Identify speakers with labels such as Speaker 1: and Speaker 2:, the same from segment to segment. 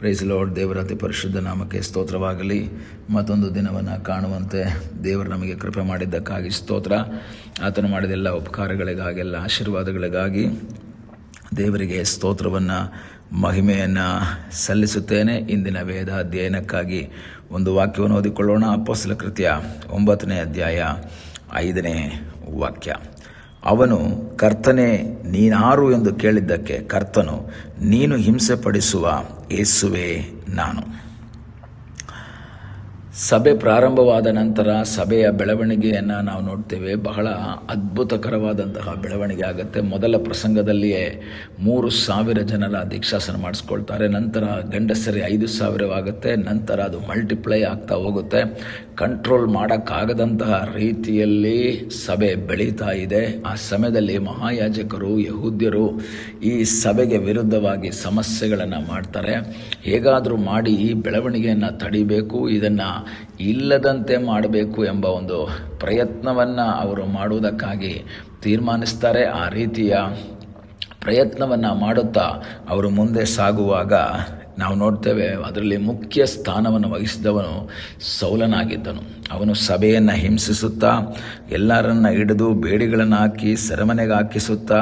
Speaker 1: Price lord. ದೇವರ ಅತಿ ಪರಿಶುದ್ಧ ನಾಮಕ್ಕೆ ಸ್ತೋತ್ರವಾಗಲಿ. ಮತ್ತೊಂದು ದಿನವನ್ನು ಕಾಣುವಂತೆ ದೇವರು ನಮಗೆ ಕೃಪೆ ಮಾಡಿದ್ದಕ್ಕಾಗಿ ಸ್ತೋತ್ರ. ಆತನು ಮಾಡಿದೆಲ್ಲ ಉಪಕಾರಗಳಿಗಾಗಿ, ಎಲ್ಲ ಆಶೀರ್ವಾದಗಳಿಗಾಗಿ ದೇವರಿಗೆ ಸ್ತೋತ್ರವನ್ನು, ಮಹಿಮೆಯನ್ನು ಸಲ್ಲಿಸುತ್ತೇನೆ. ಇಂದಿನ ವೇದ ಅಧ್ಯಯನಕ್ಕಾಗಿ ಒಂದು ವಾಕ್ಯವನ್ನು ಓದಿಕೊಳ್ಳೋಣ. ಅಪೊಸ್ತಲ ಕೃತ್ಯ 9ನೇ ಅಧ್ಯಾಯ 5ನೇ ವಾಕ್ಯ. ಅವನು, ಕರ್ತನೇ ನೀನಾರು ಎಂದು ಕೇಳಿದ್ದಕ್ಕೆ ಕರ್ತನು, ನೀನು ಹಿಂಸೆಪಡಿಸುವ ಯೇಸುವೇ ನಾನು. ಸಭೆ ಪ್ರಾರಂಭವಾದ ನಂತರ ಸಭೆಯ ಬೆಳವಣಿಗೆಯನ್ನು ನಾವು ನೋಡ್ತೇವೆ. ಬಹಳ ಅದ್ಭುತಕರವಾದಂತಹ ಬೆಳವಣಿಗೆ ಆಗುತ್ತೆ. ಮೊದಲ ಪ್ರಸಂಗದಲ್ಲಿಯೇ 3,000 ಜನರ ದೀಕ್ಷಾಸನ ಮಾಡಿಸ್ಕೊಳ್ತಾರೆ. ನಂತರ ಗಂಡಸರಿ 5,000 ಆಗುತ್ತೆ. ನಂತರ ಅದು ಮಲ್ಟಿಪ್ಲೈ ಆಗ್ತಾ ಹೋಗುತ್ತೆ. ಕಂಟ್ರೋಲ್ ಮಾಡೋಕ್ಕಾಗದಂತಹ ರೀತಿಯಲ್ಲಿ ಸಭೆ ಬೆಳೀತಾ ಇದೆ. ಆ ಸಮಯದಲ್ಲಿ ಮಹಾಯಾಜಕರು, ಯಹೂದ್ಯರು ಈ ಸಭೆಗೆ ವಿರುದ್ಧವಾಗಿ ಸಮಸ್ಯೆಗಳನ್ನು ಮಾಡ್ತಾರೆ. ಹೇಗಾದರೂ ಮಾಡಿ ಈ ಬೆಳವಣಿಗೆಯನ್ನು ತಡಿಬೇಕು, ಇದನ್ನು ಇಲ್ಲದಂತೆ ಮಾಡಬೇಕು ಎಂಬ ಒಂದು ಪ್ರಯತ್ನವನ್ನು ಅವರು ಮಾಡುವುದಕ್ಕಾಗಿ ತೀರ್ಮಾನಿಸ್ತಾರೆ. ಆ ರೀತಿಯ ಪ್ರಯತ್ನವನ್ನು ಮಾಡುತ್ತಾ ಅವರು ಮುಂದೆ ಸಾಗುವಾಗ ನಾವು ನೋಡ್ತೇವೆ, ಅದರಲ್ಲಿ ಮುಖ್ಯ ಸ್ಥಾನವನ್ನು ವಹಿಸಿದವನು ಸೌಲನಾಗಿದ್ದನು. ಅವನು ಸಭೆಯನ್ನು ಹಿಂಸಿಸುತ್ತಾ, ಎಲ್ಲರನ್ನ ಹಿಡಿದು ಬೇಡಿಗಳನ್ನು ಹಾಕಿ ಸೆರೆಮನೆಗೆ ಹಾಕಿಸುತ್ತಾ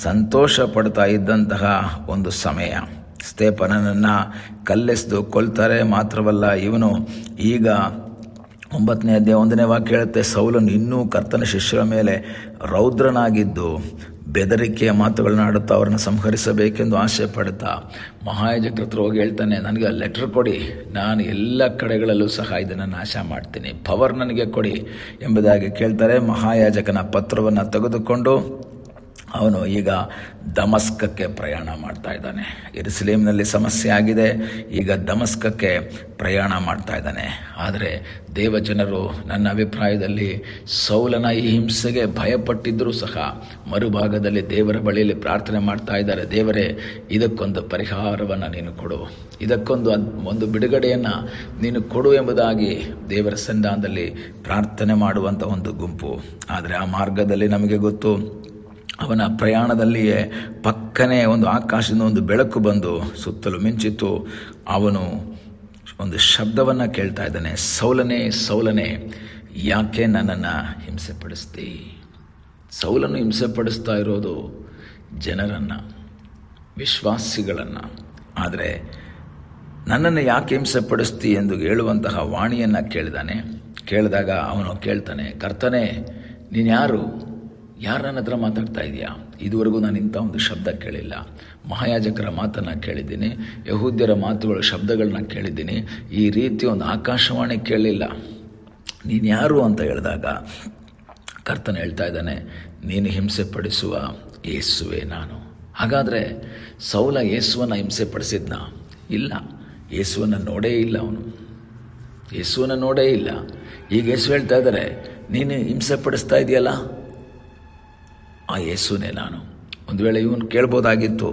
Speaker 1: ಸಂತೋಷ ಪಡ್ತಾ ಇದ್ದಂತಹ ಒಂದು ಸಮಯ. ಸ್ತೇಫನನನ್ನು ಕಲ್ಲೆಸೆದು ಕೊಲ್ತಾರೆ. ಮಾತ್ರವಲ್ಲ, ಇವನು ಈಗ 9ನೇ ಅಧ್ಯಾಯ 1ನೇ ವಾಕ್ಯ ಹೇಳುತ್ತೆ, ಸೌಲನು ಇನ್ನೂ ಕರ್ತನ ಶಿಷ್ಯರ ಮೇಲೆ ರೌದ್ರನಾಗಿದ್ದು ಬೆದರಿಕೆಯ ಮಾತುಗಳನ್ನ ಆಡುತ್ತಾ ಅವರನ್ನು ಸಂಹರಿಸಬೇಕೆಂದು ಆಸೆ ಪಡುತ್ತಾ ಮಹಾಯಾಜಕರ ಹತ್ರ ಹೋಗಿ ಹೇಳ್ತಾನೆ, ನನಗೆ ಲೆಟರ್ ಕೊಡಿ, ನಾನು ಎಲ್ಲ ಕಡೆಗಳಲ್ಲೂ ಸಹ ಇದನ್ನು ನಾಶ ಮಾಡ್ತೀನಿ, ಪವರ್ ನನಗೆ ಕೊಡಿ ಎಂಬುದಾಗಿ ಕೇಳ್ತಾರೆ. ಮಹಾಯಾಜಕನ ಪತ್ರವನ್ನು ತೆಗೆದುಕೊಂಡು ಅವನು ಈಗ ದಮಸ್ಕಕ್ಕೆ ಪ್ರಯಾಣ ಮಾಡ್ತಾ ಇದ್ದಾನೆ. ಯೆರೂಸಲೇಮಿನಲ್ಲಿ ಸಮಸ್ಯೆ ಆಗಿದೆ, ಈಗ ದಮಸ್ಕಕ್ಕೆ ಪ್ರಯಾಣ ಮಾಡ್ತಾ ಇದ್ದಾನೆ. ಆದರೆ ದೇವಜನರು ನನ್ನ ಅಭಿಪ್ರಾಯದಲ್ಲಿ ಸೌಲನ ಈ ಹಿಂಸೆಗೆ ಭಯಪಟ್ಟಿದ್ದರೂ ಸಹ ಮರುಭಾಗದಲ್ಲಿ ದೇವರ ಬಳಿಯಲ್ಲಿ ಪ್ರಾರ್ಥನೆ ಮಾಡ್ತಾ ಇದ್ದಾರೆ, ದೇವರೇ ಇದಕ್ಕೊಂದು ಪರಿಹಾರವನ್ನು ನೀನು ಕೊಡು, ಇದಕ್ಕೊಂದು ಬಿಡುಗಡೆಯನ್ನು ನೀನು ಕೊಡು ಎಂಬುದಾಗಿ ದೇವರ ಸನ್ನಿಧಾನದಲ್ಲಿ ಪ್ರಾರ್ಥನೆ ಮಾಡುವಂಥ ಒಂದು ಗುಂಪು. ಆದರೆ ಆ ಮಾರ್ಗದಲ್ಲಿ ನಮಗೆ ಗೊತ್ತು, ಅವನ ಪ್ರಯಾಣದಲ್ಲಿಯೇ ಪಕ್ಕನೆ ಒಂದು ಆಕಾಶದಿಂದ ಒಂದು ಬೆಳಕು ಬಂದು ಸುತ್ತಲೂ ಮಿಂಚಿತ್ತು. ಅವನು ಒಂದು ಶಬ್ದವನ್ನು ಕೇಳ್ತಾ ಇದ್ದಾನೆ, ಸೌಲನೇ ಸೌಲನೇ, ಯಾಕೆ ನನ್ನನ್ನು ಹಿಂಸೆಪಡಿಸ್ತಿ? ಸೌಲನು ಹಿಂಸೆಪಡಿಸ್ತಾ ಇರೋದು ಜನರನ್ನು, ವಿಶ್ವಾಸಿಗಳನ್ನು. ಆದರೆ ನನ್ನನ್ನು ಯಾಕೆ ಹಿಂಸೆಪಡಿಸ್ತಿ ಎಂದು ಹೇಳುವಂತಹ ವಾಣಿಯನ್ನು ಕೇಳಿದಾಗ ಅವನು ಕೇಳ್ತಾನೆ, ಕರ್ತನೇ ನೀನು ಯಾರು ನನ್ನ ಹತ್ರ ಮಾತಾಡ್ತಾ ಇದೆಯಾ? ಇದುವರೆಗೂ ನಾನು ಇಂಥ ಒಂದು ಶಬ್ದ ಕೇಳಿಲ್ಲ. ಮಹಾಯಾಜಕರ ಮಾತನ್ನು ಕೇಳಿದ್ದೀನಿ, ಯಹೂದ್ಯರ ಮಾತುಗಳು ಶಬ್ದಗಳನ್ನ ಕೇಳಿದ್ದೀನಿ, ಈ ರೀತಿ ಒಂದು ಆಕಾಶವಾಣಿ ಕೇಳಲಿಲ್ಲ. ನೀನು ಯಾರು ಅಂತ ಹೇಳಿದಾಗ ಕರ್ತನ ಹೇಳ್ತಾ ಇದ್ದಾನೆ, ನೀನು ಹಿಂಸೆ ಪಡಿಸುವ ಯೇಸುವೆ ನಾನು. ಹಾಗಾದರೆ ಸೌಲ ಯೇಸುವನ್ನು ಹಿಂಸೆ ಪಡಿಸಿದ್ನ? ಇಲ್ಲ, ಯೇಸುವನ್ನು ನೋಡೇ ಇಲ್ಲ. ಅವನು ಯೇಸುವನ್ನು ನೋಡೇ ಇಲ್ಲ. ಈಗ ಯೇಸು ಹೇಳ್ತಾ ಇದ್ದಾರೆ, ನೀನು ಹಿಂಸೆ ಪಡಿಸ್ತಾ ಇದೆಯಲ್ಲ, ಆ ಯೇಸುನೇ ನಾನು. ಒಂದು ವೇಳೆ ಇವನು ಕೇಳ್ಬೋದಾಗಿತ್ತು,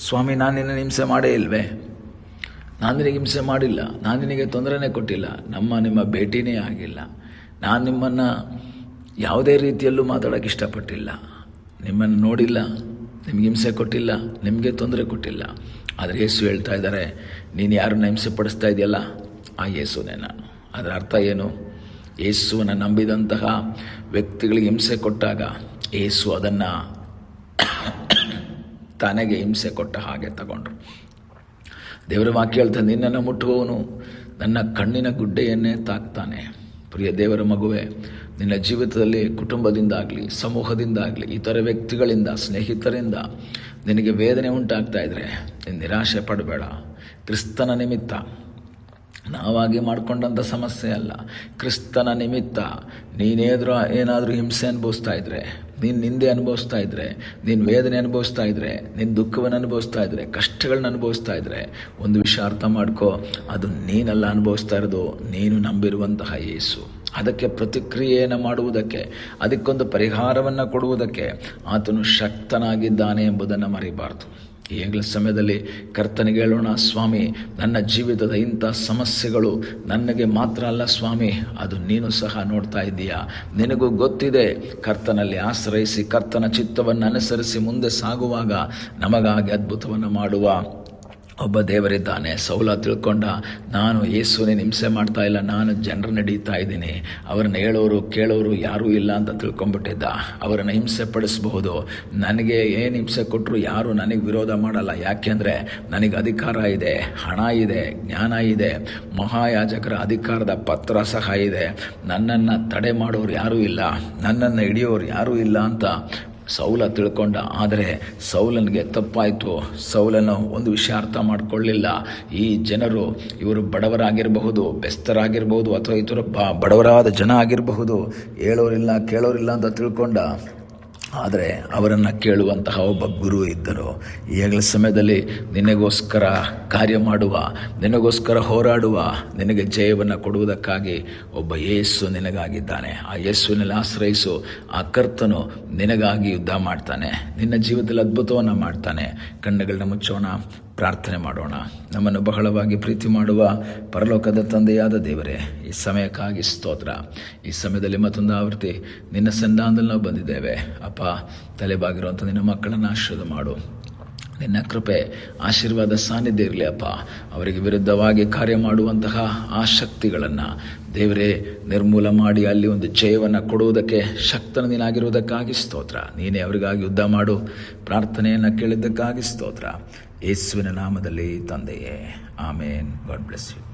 Speaker 1: ಸ್ವಾಮಿ ನಾನು ನಿನ್ನ ಹಿಂಸೆ ಮಾಡೇ ಇಲ್ವೇ? ನಾನು ನಿನಗೆ ಹಿಂಸೆ ಮಾಡಿಲ್ಲ, ನಾನು ನಿನಗೆ ತೊಂದರೆನೇ ಕೊಟ್ಟಿಲ್ಲ, ನಿಮ್ಮ ಭೇಟಿನೇ ಆಗಿಲ್ಲ, ನಾನು ನಿಮ್ಮನ್ನು ಯಾವುದೇ ರೀತಿಯಲ್ಲೂ ಮಾತಾಡೋಕ್ಕೆ ಇಷ್ಟಪಟ್ಟಿಲ್ಲ, ನಿಮ್ಮನ್ನು ನೋಡಿಲ್ಲ, ನಿಮ್ಗೆ ಹಿಂಸೆ ಕೊಟ್ಟಿಲ್ಲ, ನಿಮಗೆ ತೊಂದರೆ ಕೊಟ್ಟಿಲ್ಲ. ಆದರೆ ಯೇಸು ಹೇಳ್ತಾ ಇದ್ದಾರೆ, ನೀನು ಯಾರನ್ನ ಹಿಂಸೆ ಪಡಿಸ್ತಾ ಇದೆಯಲ್ಲ, ಆ ಯೇಸುನೇ ನಾನು. ಅದರ ಅರ್ಥ ಏನು? ಯೇಸುವನ್ನು ನಂಬಿದಂತಹ ವ್ಯಕ್ತಿಗಳಿಗೆ ಹಿಂಸೆ ಕೊಟ್ಟಾಗ ಯೇಸು ಅದನ್ನು ತನಗೆ ಹಿಂಸೆ ಕೊಟ್ಟ ಹಾಗೆ ತಗೊಂಡ್ರು. ದೇವರ ವಾಕ್ಯ ಹೇಳ್ತಾನೆ, ನಿನ್ನನ್ನು ಮುಟ್ಟುವವನು ನನ್ನ ಕಣ್ಣಿನ ಗುಡ್ಡೆಯನ್ನೇ ತಾಕ್ತಾನೆ. ಪ್ರಿಯ ದೇವರ ಮಗುವೆ, ನಿನ್ನ ಜೀವಿತದಲ್ಲಿ ಕುಟುಂಬದಿಂದಾಗಲಿ, ಸಮೂಹದಿಂದಾಗಲಿ, ಇತರ ವ್ಯಕ್ತಿಗಳಿಂದ, ಸ್ನೇಹಿತರಿಂದ ನಿನಗೆ ವೇದನೆ ಉಂಟಾಗ್ತಾ ಇದ್ದರೆ ನೀನು ನಿರಾಶೆ ಪಡಬೇಡ. ಕ್ರಿಸ್ತನ ನಿಮಿತ್ತ, ನಾವಾಗಿ ಮಾಡಿಕೊಂಡಂಥ ಸಮಸ್ಯೆ ಅಲ್ಲ, ಕ್ರಿಸ್ತನ ನಿಮಿತ್ತ ಏನಾದರೂ ಹಿಂಸೆ ಅನುಭವಿಸ್ತಾ ಇದ್ದರೆ, ನೀನು ನಿಂದೆ ಅನುಭವಿಸ್ತಾ ಇದ್ದರೆ, ನೀನು ವೇದನೆ ಅನುಭವಿಸ್ತಾ ಇದ್ದರೆ, ನೀನು ದುಃಖವನ್ನು ಅನುಭವಿಸ್ತಾ ಇದ್ದರೆ, ಕಷ್ಟಗಳನ್ನ ಅನುಭವಿಸ್ತಾ ಇದ್ದರೆ, ಒಂದು ವಿಷಯ ಅರ್ಥ ಮಾಡ್ಕೋ, ಅದು ನೀನೆಲ್ಲ ಅನುಭವಿಸ್ತಾ ಇರೋದು, ನೀನು ನಂಬಿರುವಂತಹ ಯೇಸು. ಅದಕ್ಕೆ ಪ್ರತಿಕ್ರಿಯೆಯನ್ನು ಮಾಡುವುದಕ್ಕೆ, ಅದಕ್ಕೊಂದು ಪರಿಹಾರವನ್ನು ಕೊಡುವುದಕ್ಕೆ ಆತನು ಶಕ್ತನಾಗಿದ್ದಾನೆ ಎಂಬುದನ್ನು ಮರಿಬಾರ್ದು. ಈಗಲ ಸಮಯದಲ್ಲಿ ಕರ್ತನಿಗೆ ಹೇಳೋಣ, ಸ್ವಾಮಿ ನನ್ನ ಜೀವಿತದ ಇಂಥ ಸಮಸ್ಯೆಗಳು ನನಗೆ ಮಾತ್ರ ಅಲ್ಲ ಸ್ವಾಮಿ, ಅದು ನೀನು ಸಹ ನೋಡ್ತಾ ಇದ್ದೀಯಾ, ನಿನಗೂ ಗೊತ್ತಿದೆ. ಕರ್ತನಲ್ಲಿ ಆಶ್ರಯಿಸಿ ಕರ್ತನ ಚಿತ್ತವನ್ನು ಅನುಸರಿಸಿ ಮುಂದೆ ಸಾಗುವಾಗ ನಮಗಾಗಿ ಅದ್ಭುತವನ್ನು ಮಾಡುವ ಒಬ್ಬ ದೇವರಿದ್ದಾನೆ. ಸೌಲ ತಿಳ್ಕೊಂಡ, ನಾನು ಯೇಸುವಿನ ಹಿಂಸೆ ಮಾಡ್ತಾ ಇಲ್ಲ, ನಾನು ಜನರನ್ನ ಹಿಡಿತಾ ಇದ್ದೀನಿ, ಅವರನ್ನು ಹೇಳೋರು ಕೇಳೋರು ಯಾರೂ ಇಲ್ಲ ಅಂತ ತಿಳ್ಕೊಂಬಿಟ್ಟಿದ್ದ. ಅವರನ್ನು ಹಿಂಸೆ ಪಡಿಸಬಹುದು, ನನಗೆ ಏನು ಹಿಂಸೆ ಕೊಟ್ಟರು ಯಾರು ನನಗೆ ವಿರೋಧ ಮಾಡಲ್ಲ, ಯಾಕೆಂದರೆ ನನಗೆ ಅಧಿಕಾರ ಇದೆ, ಹಣ ಇದೆ, ಜ್ಞಾನ ಇದೆ, ಮಹಾಯಾಜಕರ ಅಧಿಕಾರದ ಪತ್ರ ಸಹ ಇದೆ, ನನ್ನನ್ನು ತಡೆ ಮಾಡೋರು ಯಾರೂ ಇಲ್ಲ, ನನ್ನನ್ನು ಹಿಡಿಯೋರು ಯಾರೂ ಇಲ್ಲ ಅಂತ ಸೌಲ ತಿಳ್ಕೊಂಡ. ಆದರೆ ಸೌಲನಿಗೆ ತಪ್ಪಾಯಿತು. ಸೌಲನು ಒಂದು ವಿಷಯ ಅರ್ಥ ಮಾಡಿಕೊಳ್ಳಿಲ್ಲ. ಈ ಜನರು ಇವರು ಬಡವರಾಗಿರಬಹುದು, ಬೆಸ್ತರಾಗಿರ್ಬೋದು, ಅಥವಾ ಇತರ ಬಡವರಾದ ಜನ ಆಗಿರಬಹುದು, ಹೇಳೋರಿಲ್ಲ ಕೇಳೋರಿಲ್ಲ ಅಂತ ತಿಳ್ಕೊಂಡ. ಆದರೆ ಅವರನ್ನು ಕೇಳುವಂತಹ ಒಬ್ಬ ಗುರು ಇದ್ದರು. ಈಗಲ ಸಮಯದಲ್ಲಿ ನಿನಗೋಸ್ಕರ ಕಾರ್ಯ ಮಾಡುವ, ನಿನಗೋಸ್ಕರ ಹೋರಾಡುವ, ನಿನಗೆ ಜಯವನ್ನು ಕೊಡುವುದಕ್ಕಾಗಿ ಒಬ್ಬ ಯೇಸು ನಿನಗಾಗಿದ್ದಾನೆ. ಆ ಯೇಸುವಿನಲ್ಲಿ ಆಶ್ರಯಿಸು. ಆ ಕರ್ತನು ನಿನಗಾಗಿ ಯುದ್ಧ ಮಾಡ್ತಾನೆ, ನಿನ್ನ ಜೀವಿತದಲ್ಲಿ ಅದ್ಭುತವನ್ನು ಮಾಡ್ತಾನೆ. ಕಣ್ಣುಗಳನ್ನ ಮುಚ್ಚೋಣ, ಪ್ರಾರ್ಥನೆ ಮಾಡೋಣ. ನಮ್ಮನ್ನು ಬಹಳವಾಗಿ ಪ್ರೀತಿ ಮಾಡುವ ಪರಲೋಕದ ತಂದೆಯಾದ ದೇವರೇ, ಈ ಸಮಯಕ್ಕಾಗಿ ಸ್ತೋತ್ರ. ಈ ಸಮಯದಲ್ಲಿ ಮತ್ತೊಂದು ಆವೃತ್ತಿ ನಿನ್ನ ಸನ್ನಿಧಾನದಲ್ಲಿ ನಾವು ಬಂದಿದ್ದೇವೆ ಅಪ್ಪ. ತಲೆಬಾಗಿರುವಂಥ ನಿನ್ನ ಮಕ್ಕಳನ್ನು ಆಶೀರ್ವಾದ ಮಾಡು. ನಿನ್ನ ಕೃಪೆ ಆಶೀರ್ವಾದ ಸಾನ್ನಿಧ್ಯ ಇರಲಿ ಅಪ್ಪ. ಅವರಿಗೆ ವಿರುದ್ಧವಾಗಿ ಕಾರ್ಯ ಮಾಡುವಂತಹ ಆ ಶಕ್ತಿಗಳನ್ನು ದೇವರೇ ನಿರ್ಮೂಲ ಮಾಡಿ ಅಲ್ಲಿ ಒಂದು ಜಯವನ್ನು ಕೊಡುವುದಕ್ಕೆ ಶಕ್ತನ ನೀನಾಗಿರುವುದಕ್ಕಾಗಿ ಸ್ತೋತ್ರ. ನೀನೇ ಅವರಿಗಾಗಿ ಯುದ್ಧ ಮಾಡು. ಪ್ರಾರ್ಥನೆಯನ್ನು ಕೇಳಿದ್ದಕ್ಕಾಗಿ ಸ್ತೋತ್ರ. ಯೇಸುವಿನ ನಾಮದಲ್ಲಿ ತಂದೆಯೇ, ಆಮೇನ್. God bless you.